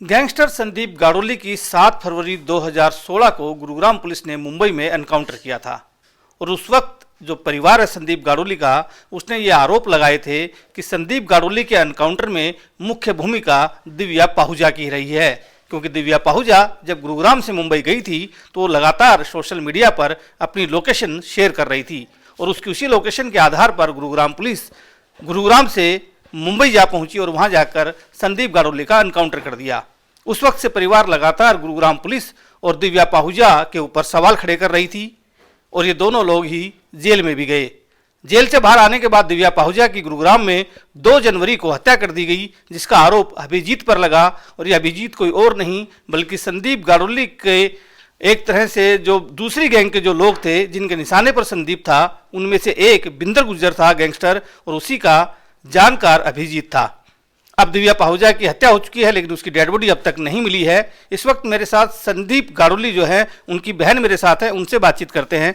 Gangster Sandeep गाड़ोली की 7 फरवरी 2016 को Gurugram police ने मुंबई में एनकाउंटर किया था और उस वक्त जो परिवार है संदीप गाड़ोली का, उसने ये आरोप लगाए थे कि संदीप गाड़ोली के एनकाउंटर में मुख्य भूमिका दिव्या पाहुजा की रही है, क्योंकि दिव्या पाहुजा जब गुरुग्राम से मुंबई गई थी तो वो लगातार सोशल मीडिया पर अपनी लोकेशन शेयर कर रही थी और उसकी उसी लोकेशन के आधार पर गुरुग्राम पुलिस गुरुग्राम से मुंबई जा पहुंची और वहां जाकर संदीप गाड़ोली का एनकाउंटर कर दिया। उस वक्त से परिवार लगातार गुरुग्राम पुलिस और दिव्या पाहुजा के ऊपर सवाल खड़े कर रही थी और ये दोनों लोग ही जेल में भी गए। जेल से बाहर आने के बाद दिव्या पाहुजा की गुरुग्राम में 2 जनवरी को हत्या कर दी गई, जिसका आरोप अभिजीत पर लगा और ये अभिजीत कोई और नहीं बल्कि संदीप गाड़ोली के एक तरह से जो दूसरी गैंग के जो लोग थे जिनके निशाने पर संदीप था, उनमें से एक बिंदर गुज्जर था गैंगस्टर, और उसी का जानकार अभिजीत था। अब दिव्या पाहुजा की हत्या हो चुकी है लेकिन उसकी डेड बॉडी अब तक नहीं मिली है। इस वक्त मेरे साथ संदीप गाड़ोली जो है, उनकी बहन मेरे साथ है, उनसे बातचीत करते हैं।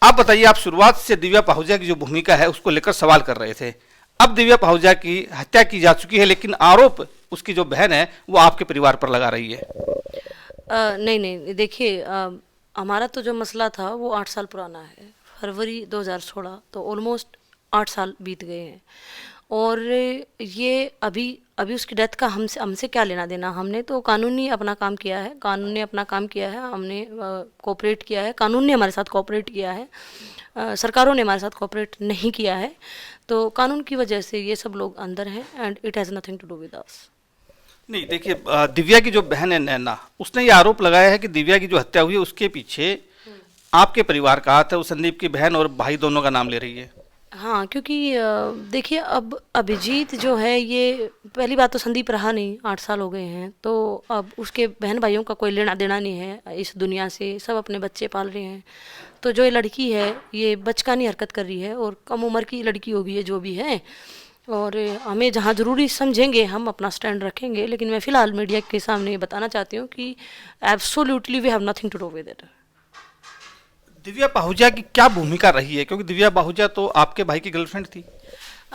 आप बताइए, आप शुरुआत से दिव्या पाहुजा की जो भूमिका है उसको लेकर सवाल कर रहे थे। अब दिव्या पाहुजा की हत्या की जा चुकी है लेकिन आरोप उसकी जो बहन है वो आपके परिवार पर लगा रही है। नहीं, देखिए, हमारा तो जो मसला था वो 8 साल पुराना है। फरवरी 2016, तो ऑलमोस्ट 8 साल बीत गए हैं और ये अभी उसकी डेथ का हमसे क्या लेना देना। हमने तो कानूनी अपना काम किया है, कानून ने अपना काम किया है, हमने कोऑपरेट किया है, कानून ने हमारे साथ कोऑपरेट किया है, सरकारों ने हमारे साथ कोऑपरेट नहीं किया है। तो कानून की वजह से ये सब लोग अंदर हैं and it has nothing to do with us. नहीं, देखिए, दिव्या की जो बहन है नैना, उसने ये आरोप लगाया है कि दिव्या की जो हत्या हुई है उसके पीछे आपके परिवार का हाथ है। वो संदीप की बहन और भाई दोनों का नाम ले रही है। हाँ, क्योंकि देखिए, अब अभिजीत जो है, ये पहली बात तो संदीप रहा नहीं, 8 साल हो गए हैं, तो अब उसके बहन भाइयों का कोई लेना देना नहीं है इस दुनिया से, सब अपने बच्चे पाल रहे हैं। तो जो ये लड़की है ये बचकानी हरकत कर रही है और कम उम्र की लड़की होगी ये जो भी है, और हमें जहाँ ज़रूरी समझेंगे हम अपना स्टैंड रखेंगे। लेकिन मैं फ़िलहाल मीडिया के सामने ये बताना चाहती हूँ कि absolutely we have nothing to do with it. Divya Pahuja की क्या भूमिका रही है, क्योंकि दिव्या पाहुजा तो आपके भाई की गर्लफ्रेंड थी।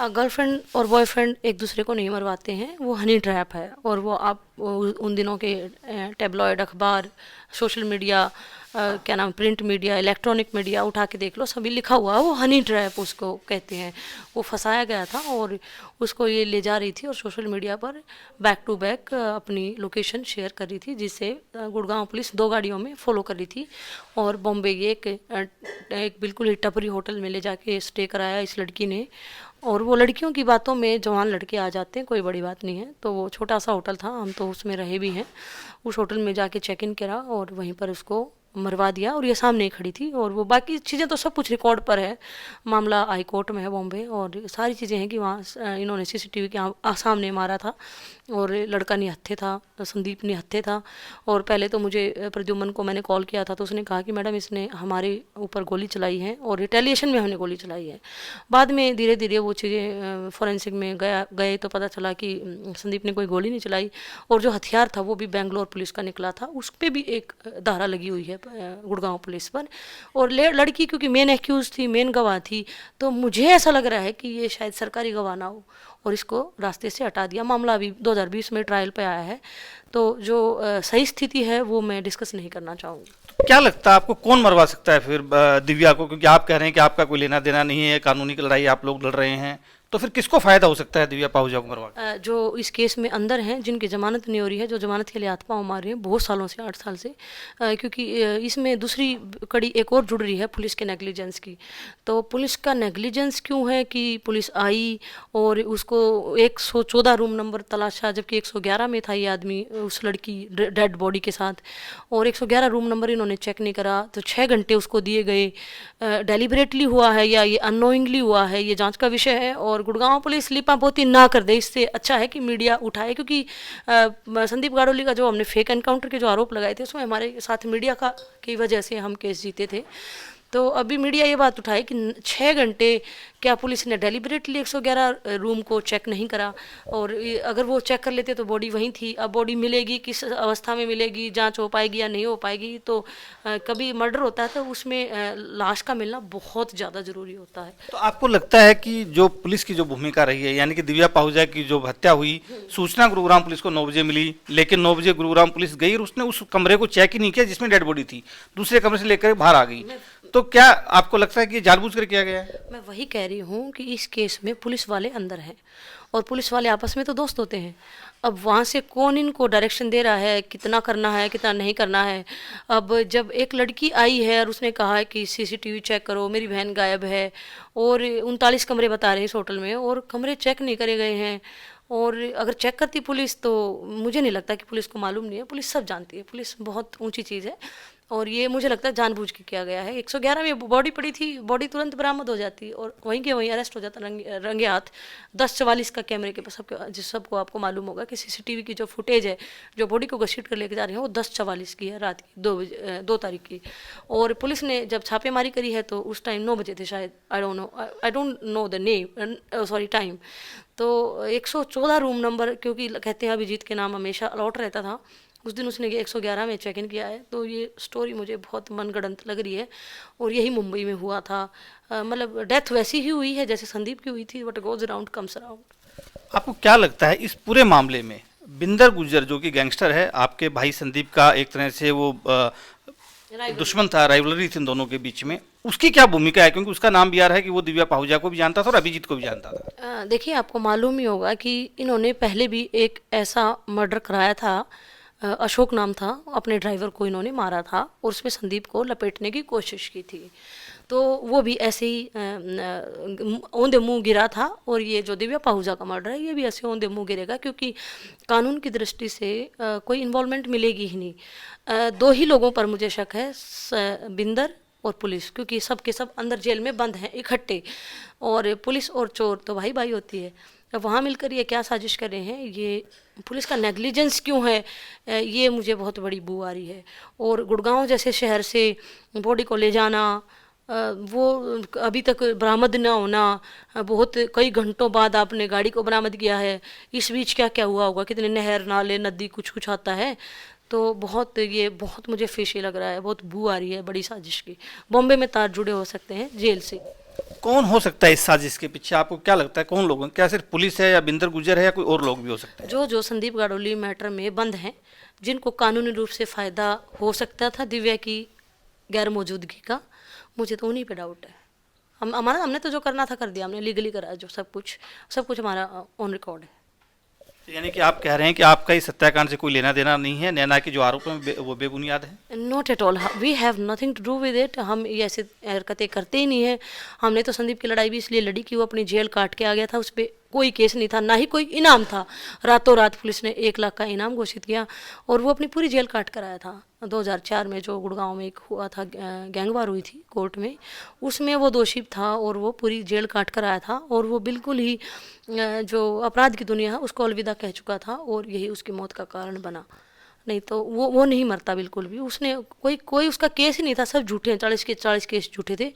गर्लफ्रेंड और बॉयफ्रेंड एक दूसरे को नहीं मरवाते हैं, वो हनी ट्रैप है। और वो आप उन दिनों के टेबलॉयड अखबार, सोशल मीडिया, क्या नाम, प्रिंट मीडिया, इलेक्ट्रॉनिक मीडिया उठा के देख लो, सभी लिखा हुआ है वो हनी ट्रैप उसको कहते हैं। वो फंसाया गया था और उसको ये ले जा रही थी और सोशल मीडिया पर बैक टू बैक अपनी लोकेशन शेयर कर रही थी, जिससे गुड़गांव पुलिस 2 गाड़ियों में फॉलो कर रही थी और बॉम्बे के एक बिल्कुल ही टपरी होटल में ले जाके स्टे कराया इस लड़की ने। और वो लड़कियों की बातों में जवान लड़के आ जाते हैं, कोई बड़ी बात नहीं है। तो वो छोटा सा होटल था, हम तो उसमें रहे भी हैं। उस होटल में जाके चेक इन करा और वहीं पर उसको मरवा दिया और ये सामने ही खड़ी थी। और वो बाकी चीज़ें तो सब कुछ रिकॉर्ड पर है, मामला हाई कोर्ट में है बॉम्बे, और सारी चीज़ें हैं कि वहाँ इन्होंने सीसीटीवी के सामने मारा था और लड़का निहत्थे था, संदीप निहत्थे था। और पहले तो मुझे प्रद्युम्न को मैंने कॉल किया था तो उसने कहा कि मैडम इसने हमारे ऊपर गोली चलाई है और रिटेलिएशन में हमने गोली चलाई है। बाद में धीरे धीरे वो चीज़ें फॉरेंसिक में गए तो पता चला कि संदीप ने कोई गोली नहीं चलाई और जो हथियार था वो भी बेंगलोर पुलिस का निकला था, उस पर भी एक धारा लगी हुई है गुड़गांव पुलिस पर। और लड़की क्योंकि मेन एक्यूज थी, मेन गवाह थी, तो मुझे ऐसा लग रहा है कि ये शायद सरकारी गवाह ना हो और इसको रास्ते से हटा दिया। मामला अभी 2020 में ट्रायल पे आया है, तो जो सही स्थिति है वो मैं डिस्कस नहीं करना चाहूँगी। तो क्या लगता है आपको कौन मरवा सकता है फिर दिव्या को, क्योंकि आप कह रहे हैं कि आपका कोई लेना देना नहीं है, कानूनी लड़ाई आप लोग लड़ रहे हैं, तो फिर किसको फायदा हो सकता है दिव्या पाहुजा को मरवा? जो इस केस में अंदर हैं, जिनकी जमानत नहीं हो रही है, जो जमानत के लिए हाथ पाँव मार रहे हैं बहुत सालों से, 8 साल से, क्योंकि इसमें दूसरी कड़ी एक और जुड़ रही है पुलिस के नेग्लिजेंस की। तो पुलिस का नेग्लिजेंस क्यों है कि पुलिस आई और उसको 114 रूम नंबर तलाशा, जबकि 111 में था ये आदमी उस लड़की डेड बॉडी के साथ, और 111 रूम नंबर इन्होंने चेक नहीं करा। तो 6 घंटे उसको दिए गए। डेलिबरेटली हुआ है या ये अननोइंगली हुआ है, ये जांच का विषय है। और गुड़गांव पुलिस लिपापोती ना कर दे, इससे अच्छा है कि मीडिया उठाए, क्योंकि संदीप गाड़ोली का जो हमने फेक एनकाउंटर के जो आरोप लगाए थे उसमें हमारे साथ मीडिया की वजह से हम केस जीते थे। तो अभी मीडिया ये बात उठाई कि 6 घंटे क्या पुलिस ने डेलिबरेटली 111 रूम को चेक नहीं करा, और अगर वो चेक कर लेते तो बॉडी वहीं थी। अब बॉडी मिलेगी, किस अवस्था में मिलेगी, जांच हो पाएगी या नहीं हो पाएगी। तो कभी मर्डर होता है तो उसमें लाश का मिलना बहुत ज़्यादा ज़रूरी होता है। तो आपको लगता है कि जो पुलिस की जो भूमिका रही है, यानी कि दिव्या पाहुजा की जो हत्या हुई, सूचना गुरुग्राम पुलिस को 9 बजे मिली, लेकिन 9 बजे गुरुग्राम पुलिस गई और उसने उस कमरे को चेक ही नहीं किया जिसमें डेड बॉडी थी, दूसरे कमरे से लेकर बाहर आ गई। तो क्या आपको लगता है कि ये जानबूझकर किया गया है? मैं वही कह रही हूँ कि इस केस में पुलिस वाले अंदर हैं और पुलिस वाले आपस में तो दोस्त होते हैं। अब वहाँ से कौन इनको डायरेक्शन दे रहा है, कितना करना है कितना नहीं करना है। अब जब एक लड़की आई है और उसने कहा है कि सीसीटीवी चेक करो, मेरी बहन गायब है, और 39 कमरे बता रहे हैं इस होटल में, और कमरे चेक नहीं करे गए हैं। और अगर चेक करती पुलिस तो मुझे नहीं लगता कि पुलिस को मालूम नहीं है। पुलिस सब जानती है, पुलिस बहुत ऊंची चीज़ है, और ये मुझे लगता है जानबूझ के किया गया है। 111 में बॉडी पड़ी थी, बॉडी तुरंत बरामद हो जाती और वहीं के वहीं अरेस्ट हो जाता रंगे हाथ। 10:44 का कैमरे के सबको आपको मालूम होगा कि सीसीटीवी की जो फुटेज है, जो बॉडी को घसीट कर लेके जा रहे हैं, वो 10:44 की है, रात की 2 तारीख की। और पुलिस ने जब छापेमारी करी है तो उस टाइम 9 बजे थे शायद, I don't know the name, sorry time. तो 114 रूम नंबर, क्योंकि कहते हैं अभिजीत के नाम हमेशा अलॉट रहता था, उस दिन उसने 111 में चेक इन किया है। तो ये स्टोरी मुझे बहुत मनगढ़ंत लग रही है, और यही मुंबई में हुआ था। मतलब डेथ वैसी ही हुई है जैसे संदीप की हुई थी, but goes around comes around. आपको क्या लगता है इस पूरे मामले में बिंदर गुज्जर जो कि गैंगस्टर है, आपके भाई संदीप का एक तरह से वो दुश्मन था, राइवलरी थी इन दोनों के बीच में, उसकी क्या भूमिका है? क्योंकि उसका नाम भी आ रहा है कि वो दिव्या पाहुजा को भी जानता था और अभिजीत को भी जानता था। देखिए, आपको मालूम ही होगा कि इन्होंने पहले भी एक ऐसा मर्डर कराया था, अशोक नाम था, अपने ड्राइवर को इन्होंने मारा था और उसमें संदीप को लपेटने की कोशिश की थी। तो वो भी ऐसे ही औंधे मुंह गिरा था, और ये जो दिव्या पाहुजा का मर्डर है ये भी ऐसे औंधे मुंह गिरेगा, क्योंकि कानून की दृष्टि से कोई इन्वॉल्वमेंट मिलेगी ही नहीं। 2 ही लोगों पर मुझे शक है, बिंदर और पुलिस, क्योंकि सब के सब अंदर जेल में बंद हैं इकट्ठे, और पुलिस और चोर तो भाई भाई होती है। अब वहाँ मिलकर ये क्या साजिश कर रहे हैं, ये पुलिस का नेग्लिजेंस क्यों है, ये मुझे बहुत बड़ी बू आ रही है। और गुड़गांव जैसे शहर से बॉडी को ले जाना, वो अभी तक बरामद ना होना, बहुत कई घंटों बाद आपने गाड़ी को बरामद किया है, इस बीच क्या क्या हुआ होगा, कितने नहर नाले नदी कुछ कुछ आता है। तो ये बहुत मुझे फिशी लग रहा है, बहुत बू आ रही है बड़ी साजिश की। बॉम्बे में तार जुड़े हो सकते हैं जेल से। कौन हो सकता है इस साजिश के पीछे? आपको क्या लगता है कौन लोग हैं? क्या सिर्फ पुलिस है या बिंदर गुज्जर है या कोई और लोग भी हो सकते हैं? जो संदीप गाड़ोली मैटर में बंद हैं, जिनको कानूनी रूप से फ़ायदा हो सकता था दिव्या की गैर मौजूदगी का, मुझे तो उन्हीं पे डाउट है। हमने तो जो करना था कर दिया, हमने लीगली करा, जो सब कुछ हमारा ऑन रिकॉर्ड है। यानी कि आप कह रहे हैं कि आपका इस हत्याकांड से कोई लेना देना नहीं है, नैना के जो आरोप हैं वो बेबुनियाद है? Not at all, we have nothing to do with it. हम ये ऐसे हरकतें करते ही नहीं है। हमने तो संदीप की लड़ाई भी इसलिए लड़ी कि वो अपनी जेल काट के आ गया था, उस पर कोई केस नहीं था, ना ही कोई इनाम था। रातों रात पुलिस ने 1 लाख का इनाम घोषित किया और वो अपनी पूरी जेल काट कर आया था। 2004 में जो गुड़गांव में एक हुआ था, गैंगवार हुई थी कोर्ट में, उसमें वो दोषी था और वो पूरी जेल काट कर आया था, और वो बिल्कुल ही जो अपराध की दुनिया है उसको अलविदा कह चुका था, और यही उसकी मौत का कारण बना। नहीं तो वो नहीं मरता बिल्कुल भी। उसने कोई उसका केस ही नहीं था, सब झूठे हैं, 40 केस झूठे थे,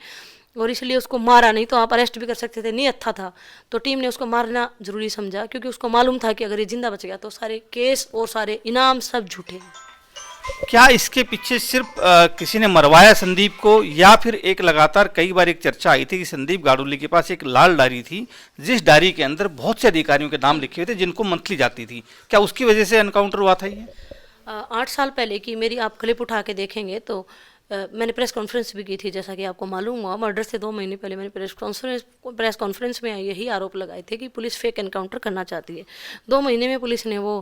और इसलिए उसको मारा। नहीं तो आप अरेस्ट भी कर सकते थे, नहीं अच्छा था। तो टीम ने उसको मारना जरूरी समझा, क्योंकि उसको मालूम था कि अगर ये जिंदा बच गया तो सारे केस और सारे इनाम सब झूठे हैं। क्या इसके पीछे सिर्फ किसी ने मरवाया संदीप को, या फिर एक लगातार कई बार एक चर्चा आई थी कि संदीप गाड़ुली के पास एक लाल डायरी थी, जिस डायरी के अंदर बहुत से अधिकारियों के नाम लिखे हुए थे जिनको मंथली जाती थी, क्या उसकी वजह से एनकाउंटर हुआ था ये? 8 साल पहले की मेरी आप क्लिप उठा के देखेंगे तो मैंने प्रेस कॉन्फ्रेंस भी की थी, जैसा कि आपको मालूम हुआ। मर्डर से 2 महीने पहले मैंने प्रेस कॉन्फ्रेंस में यही आरोप लगाए थे कि पुलिस फेक एनकाउंटर करना चाहती है। 2 महीने में पुलिस ने वो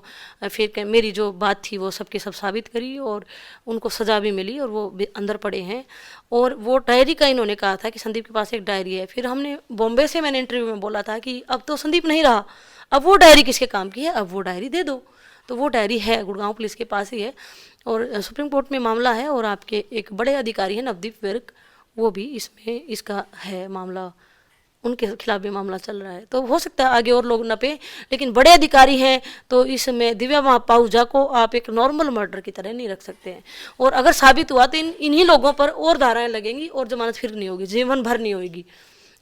फेक, मेरी जो बात थी वो सबके सब साबित करी, और उनको सज़ा भी मिली, और वो अंदर पड़े हैं। और वो डायरी का इन्होंने कहा था कि संदीप के पास एक डायरी है। फिर हमने बॉम्बे से, मैंने इंटरव्यू में बोला था कि अब तो संदीप नहीं रहा, अब वो डायरी किसके काम की है, अब वो डायरी दे दो। तो वो डायरी है, गुड़गांव पुलिस के पास ही है, और सुप्रीम कोर्ट में मामला है, और आपके एक बड़े अधिकारी हैं नवदीप विर्क, वो भी इसमें इसका है मामला, उनके खिलाफ भी मामला चल रहा है। तो हो सकता है आगे और लोग न पे, लेकिन बड़े अधिकारी हैं तो इसमें दिव्या पाहुजा को आप एक नॉर्मल मर्डर की तरह नहीं रख सकते हैं। और अगर साबित हुआ तो इन्हीं लोगों पर और धाराएं लगेंगी और जमानत फिर नहीं होगी, जीवन भर नहीं होगी।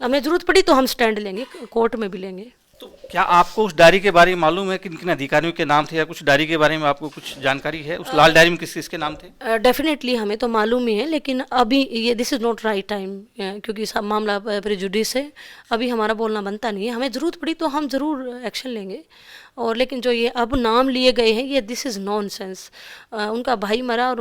हमें जरूरत पड़ी तो हम स्टैंड लेंगे, कोर्ट में भी लेंगे। तो क्या आपको उस डायरी के बारे में मालूम है कि किन किन अधिकारियों के नाम थे, या कुछ डायरी के बारे में आपको कुछ जानकारी है? उस लाल डायरी में किस किसके नाम थे? डेफिनेटली हमें तो मालूम ही है, लेकिन अभी ये this is not right time, क्योंकि सब मामला प्रेजुडिस है, अभी हमारा बोलना बनता नहीं है। हमें ज़रूरत पड़ी तो हम ज़रूर एक्शन लेंगे। और लेकिन जो ये अब नाम लिए गए हैं, ये दिस इज़ नॉनसेंस। उनका भाई मरा और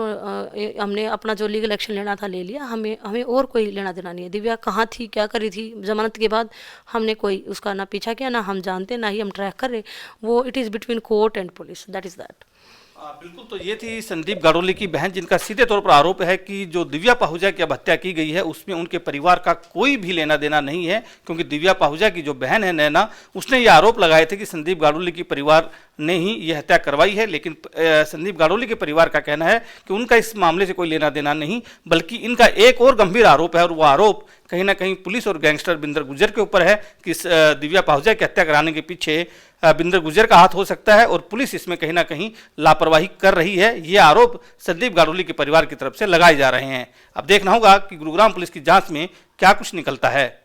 हमने अपना जो लीगल एक्शन लेना था ले लिया। हमें और कोई लेना देना नहीं है। दिव्या कहाँ थी, क्या करी थी जमानत के बाद, हमने कोई उसका ना पीछा किया, ना हम जानते, ना ही हम ट्रैक कर रहे। वो it is between court and police, that is that. बिल्कुल। तो ये थी संदीप गाड़ोली की बहन, जिनका सीधे तौर पर आरोप है कि जो दिव्या पाहुजा की अब हत्या की गई है उसमें उनके परिवार का कोई भी लेना देना नहीं है, क्योंकि दिव्या पाहुजा की जो बहन है नैना, उसने ये आरोप लगाए थे कि संदीप गाड़ोली की परिवार ने ही ये हत्या करवाई है। लेकिन संदीप गाड़ोली के परिवार का कहना है कि उनका इस मामले से कोई लेना देना नहीं, बल्कि इनका एक और गंभीर आरोप है, और वो आरोप कहीं ना कहीं पुलिस और गैंगस्टर बिंदर गुर्जर के ऊपर है कि दिव्या पाहुजा की हत्या कराने के पीछे बिंदर गुर्जर का हाथ हो सकता है, और पुलिस इसमें कहीं ना कहीं लापरवाही कर रही है। ये आरोप संदीप गाड़ोली के परिवार की तरफ से लगाए जा रहे हैं। अब देखना होगा कि गुरुग्राम पुलिस की जांच में क्या कुछ निकलता है।